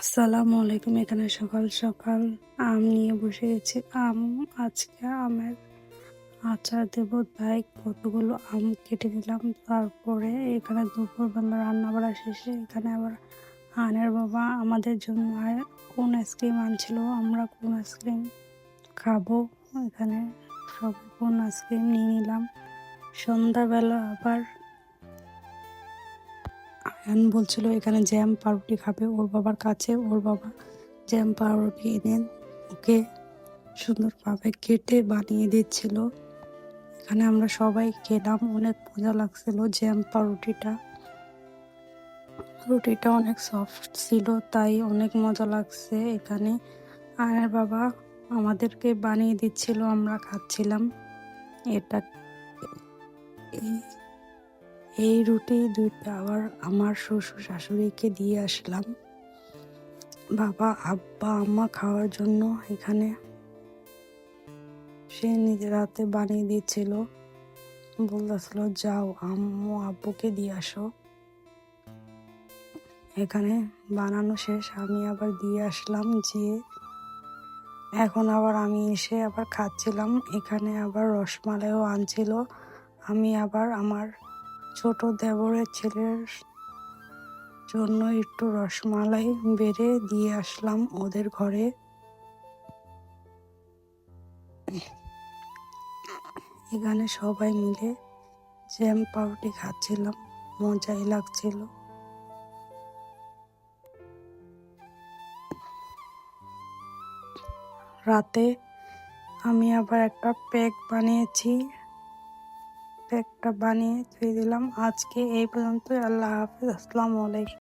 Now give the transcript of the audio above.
আসসালামু আলাইকুম। এখানে সকাল সকাল আম নিয়ে বসে গেছি। আজকে আমের আচার দেব, তাই কতগুলো আম কেটে নিলাম। তারপরে এখানে দুপুরবেলা রান্না বাড়া শেষে এখানে আবার আনের বাবা আমাদের জন্য কোন আইসক্রিম আনছিল। আমরা কোন আইসক্রিম খাবো, এখানে সব কোন আইসক্রিম নিয়ে নিলাম। সন্ধ্যাবেলা আবার আয়ান বলছিল এখানে জ্যাম পাউরুটি খাবে ওর বাবার কাছে। ওর বাবা জ্যাম পাউরুটি এনে ওকে সুন্দরভাবে কেটে বানিয়ে দিচ্ছিল। এখানে আমরা সবাই খেলাম, অনেক মজা লাগছিল। জ্যাম পাউরুটিটা রুটিটা অনেক সফট ছিল, তাই অনেক মজা লাগছে। এখানে আয়ার বাবা আমাদেরকে বানিয়ে দিচ্ছিল, আমরা খাচ্ছিলাম। এটা এই রুটি দুইটা আবার আমার শ্বশুর শাশুড়িকে দিয়ে আসলাম। বাবা আব্বা আম্মা খাওয়ার জন্য এখানে সে নিজের হাতে বানিয়ে দিচ্ছিল। বলতেছিল যাও আম্মু আব্বুকে দিয়ে আসো। এখানে বানানো শেষ, আমি আবার দিয়ে আসলাম। যে এখন আবার আমি এসে আবার খাচ্ছিলাম। এখানে আবার রসমালাইও আনছিল। আমি আবার আমার ছোট দেবরের ছেলের জন্য একটু রসমালাই বেড়ে দিয়ে আসলাম ওদের ঘরে। এখানে সবাই মিলে জ্যাম পাউরুটি খাচ্ছিলাম, মজাই লাগছিল। রাতে আমি আবার একটা প্যাক বানিয়েছি, প্যাকটা বানিয়ে ধুয়ে দিলাম। আজকে এই পর্যন্ত। আল্লাহ হাফিজ, আসসালামু আলাইকুম।